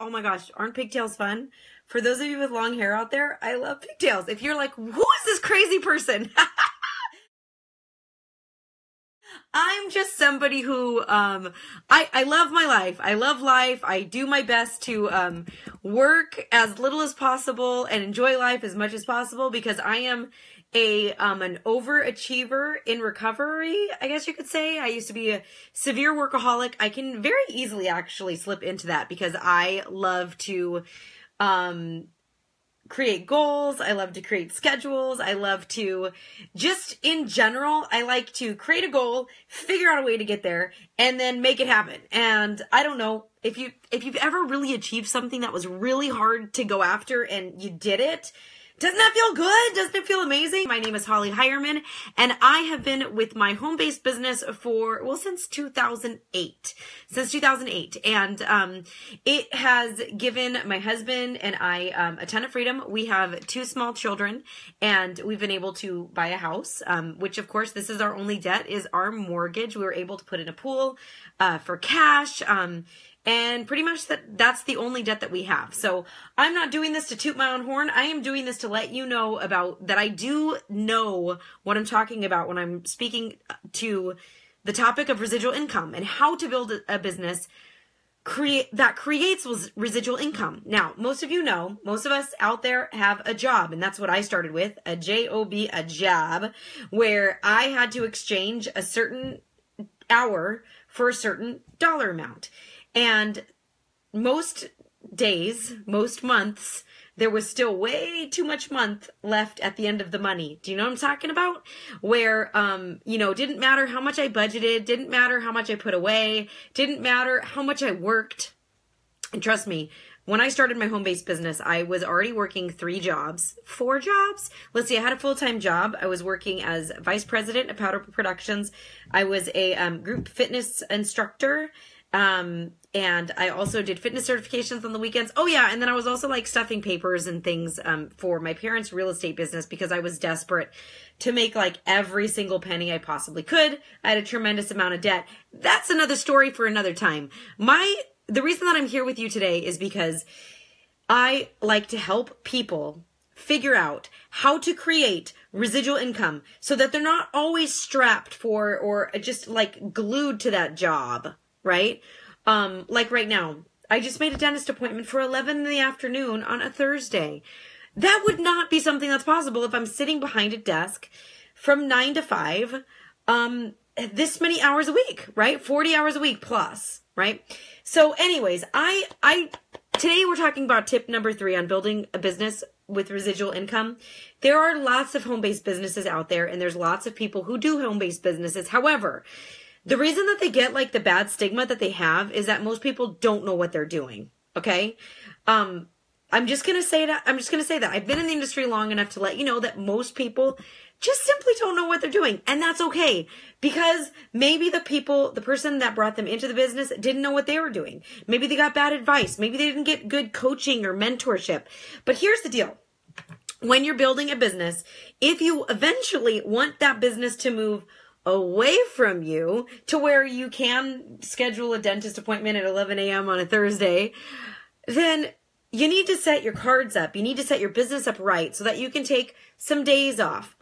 Oh my gosh, aren't pigtails fun? For those of you with long hair out there, I love pigtails. If you're like, who is this crazy person? I'm just somebody who, I love my life. I love life. I do my best to, work as little as possible and enjoy life as much as possible because I am an overachiever in recovery, I guess you could say. I used to be a severe workaholic. I can very easily actually slip into that because I love to, create goals. I love to create schedules. I love to just in general, I like to create a goal, figure out a way to get there and then make it happen. And I don't know if you've ever really achieved something that was really hard to go after and you did it. Doesn't that feel good? Doesn't it feel amazing? My name is Hierman, and I have been with my home-based business since 2008. And it has given my husband and I a ton of freedom. We have 2 small children, and we've been able to buy a house, which, of course, this is our only debt, is our mortgage. We were able to put in a pool for cash, and pretty much that's the only debt that we have. So I'm not doing this to toot my own horn. I am doing this to let you know about that I do know what I'm talking about when I'm speaking to the topic of residual income and how to build a business that creates residual income. Now, most of you know, most of us out there have a job, and that's what I started with, a J-O-B, a job, where I had to exchange a certain hour for a certain dollar amount. And most days, most months, there was still way too much month left at the end of the money. Do you know what I'm talking about? Where, didn't matter how much I budgeted, didn't matter how much I put away, didn't matter how much I worked. And trust me, when I started my home-based business, I was already working 4 jobs. Let's see, I had a full-time job. I was working as vice president of Powder Productions. I was a group fitness instructor. And I also did fitness certifications on the weekends. Oh yeah. And then I was also like stuffing papers and things, for my parents' real estate business because I was desperate to make like every single penny I possibly could. I had a tremendous amount of debt. That's another story for another time. The reason that I'm here with you today is because I like to help people figure out how to create residual income so that they're not always strapped for or just like glued to that job. Right? Like right now, I just made a dentist appointment for 11 in the afternoon on a Thursday. That would not be something that's possible if I'm sitting behind a desk from 9 to 5, this many hours a week, right? 40 hours a week plus, right? So anyways, today we're talking about tip number 3 on building a business with residual income. There are lots of home-based businesses out there, and there's lots of people who do home-based businesses. However, the reason that they get like the bad stigma that they have is that most people don't know what they're doing. Okay. I'm just going to say that. I've been in the industry long enough to let you know that most people just simply don't know what they're doing. And that's okay because maybe the person that brought them into the business didn't know what they were doing. Maybe they got bad advice. Maybe they didn't get good coaching or mentorship. But here's the deal. When you're building a business, if you eventually want that business to move away from you to where you can schedule a dentist appointment at 11 a.m. on a Thursday, then you need to set your cards up. You need to set your business up right so that you can take some days off.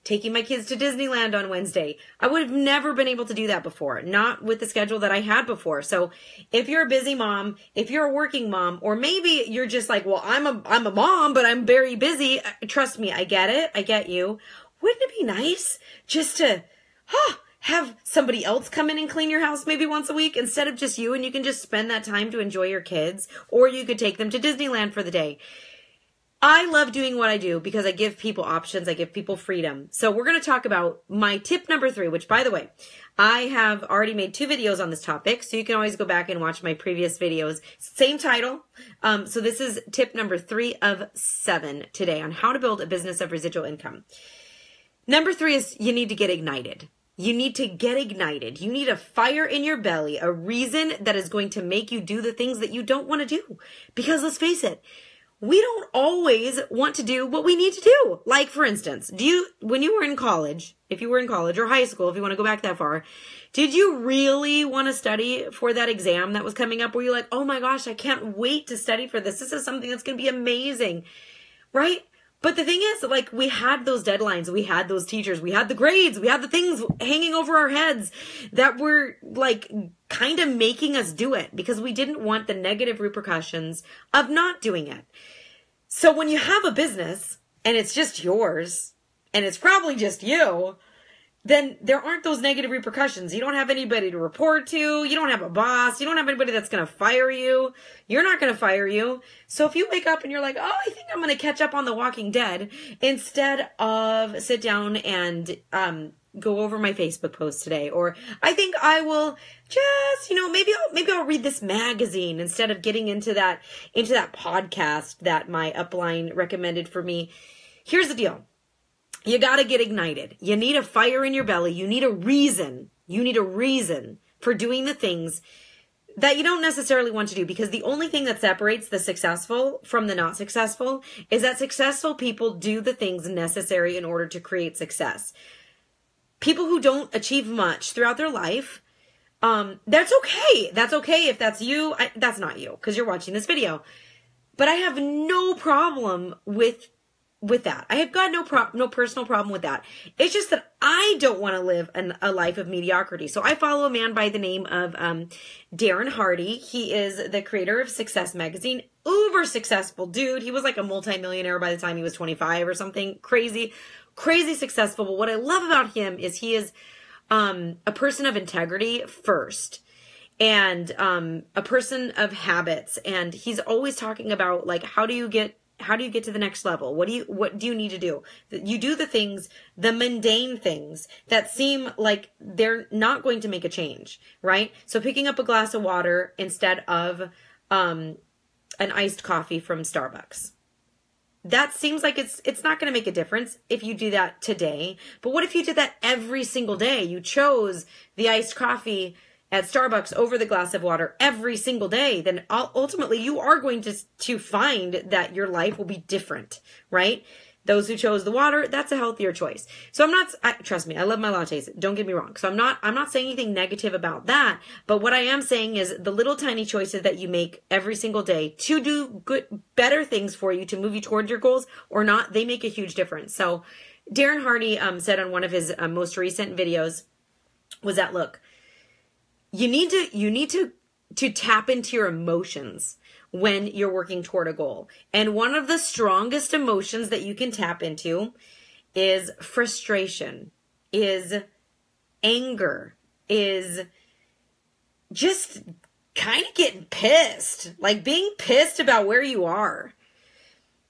Taking my kids to Disneyland on Wednesday. I would have never been able to do that before, not with the schedule that I had before. So if you're a busy mom, if you're a working mom, or maybe you're just like, well, I'm a mom, but I'm very busy. Trust me, I get it. I get you. Wouldn't it be nice just to have somebody else come in and clean your house maybe once a week instead of just you, and you can just spend that time to enjoy your kids, or you could take them to Disneyland for the day. I love doing what I do because I give people options. I give people freedom. So we're going to talk about my tip number 3, which, by the way, I have already made 2 videos on this topic. So you can always go back and watch my previous videos. Same title. So this is tip number 3 of 7 today on how to build a business of residual income. Number 3 is you need to get ignited. You need to get ignited. You need a fire in your belly, a reason that is going to make you do the things that you don't want to do. Because let's face it, we don't always want to do what we need to do. Like, for instance, when you were in college, if you were in college or high school, if you want to go back that far, did you really want to study for that exam that was coming up? Were you like, oh my gosh, I can't wait to study for this. This is something that's going to be amazing, right? But the thing is, like, we had those deadlines, we had those teachers, we had the grades, we had the things hanging over our heads that were, like, kind of making us do it because we didn't want the negative repercussions of not doing it. So when you have a business and it's just yours and it's probably just you, then there aren't those negative repercussions. You don't have anybody to report to. You don't have a boss. You don't have anybody that's going to fire you. You're not going to fire you. So if you wake up and you're like, oh, I think I'm going to catch up on The Walking Dead, instead of sit down and go over my Facebook post today, or I think I will just, maybe I'll read this magazine instead of getting into that podcast that my upline recommended for me. Here's the deal. You got to get ignited. You need a fire in your belly. You need a reason. You need a reason for doing the things that you don't necessarily want to do, because the only thing that separates the successful from the not successful is that successful people do the things necessary in order to create success. People who don't achieve much throughout their life, that's okay. That's okay if that's you. That's not you because you're watching this video. But I have no problem with that. I have got no personal problem with that. It's just that I don't want to live a life of mediocrity. So I follow a man by the name of Darren Hardy. He is the creator of Success Magazine. Uber successful dude. He was like a multimillionaire by the time he was 25 or something. Crazy successful. But what I love about him is he is a person of integrity first. And a person of habits. And he's always talking about, like, how do you get to the next level? What do you need to do? You do the things, the mundane things that seem like they're not going to make a change, right? So picking up a glass of water instead of an iced coffee from Starbucks. That seems like it's not going to make a difference if you do that today. But what if you did that every single day? You chose the iced coffee at Starbucks over the glass of water every single day, then ultimately you are going to find that your life will be different, right? Those who chose the water, that's a healthier choice. So trust me, I love my lattes. Don't get me wrong. So I'm not saying anything negative about that, but what I am saying is the little tiny choices that you make every single day to do better things for you, to move you towards your goals or not, they make a huge difference. So Darren Hardy said on one of his most recent videos was that, look, you need to tap into your emotions when you're working toward a goal. And one of the strongest emotions that you can tap into is frustration, is anger, is just kind of getting pissed, like being pissed about where you are.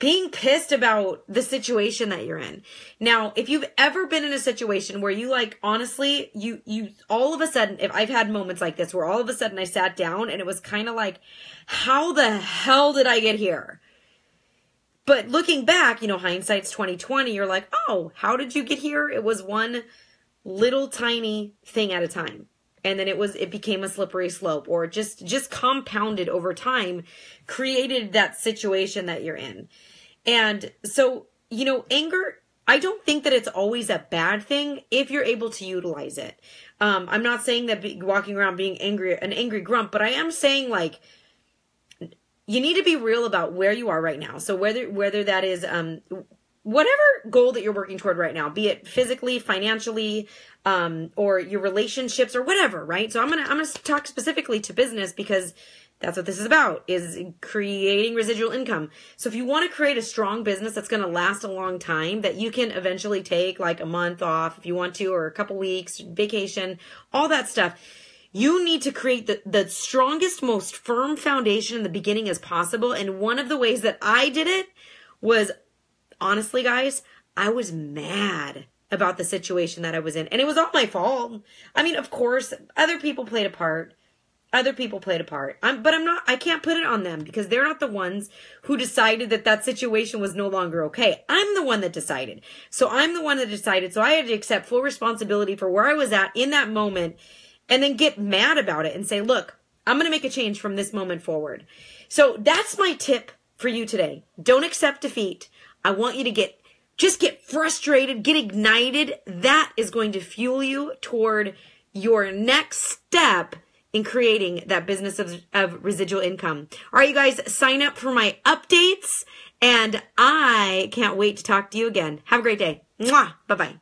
Being pissed about the situation that you're in. Now, if you've ever been in a situation where you, like, honestly, you all of a sudden, if I've had moments like this where all of a sudden I sat down and it was kind of like, how the hell did I get here? But looking back, hindsight's 2020, you're like, oh, how did you get here? It was one little tiny thing at a time. And then it became a slippery slope, or just compounded over time, created that situation that you're in. And so, anger, I don't think that it's always a bad thing if you're able to utilize it. I'm not saying that walking around being an angry grump, but I am saying, like, you need to be real about where you are right now. So whether that is, whatever goal that you're working toward right now, be it physically, financially, or your relationships or whatever, right? So I'm gonna talk specifically to business because that's what this is about, is creating residual income. So if you want to create a strong business that's going to last a long time, that you can eventually take like a month off if you want to, or a couple weeks, vacation, all that stuff, you need to create the strongest, most firm foundation in the beginning as possible. And one of the ways that I did it was, honestly, guys, I was mad about the situation that I was in. And it was all my fault. I mean, of course, other people played a part. But I can't put it on them because they're not the ones who decided that situation was no longer okay. I'm the one that decided. So I had to accept full responsibility for where I was at in that moment and then get mad about it and say, look, I'm going to make a change from this moment forward. So that's my tip for you today. Don't accept defeat. I want you to just get frustrated, get ignited. That is going to fuel you toward your next step in creating that business of residual income. All right, you guys, sign up for my updates, and I can't wait to talk to you again. Have a great day. Mwah! Bye-bye.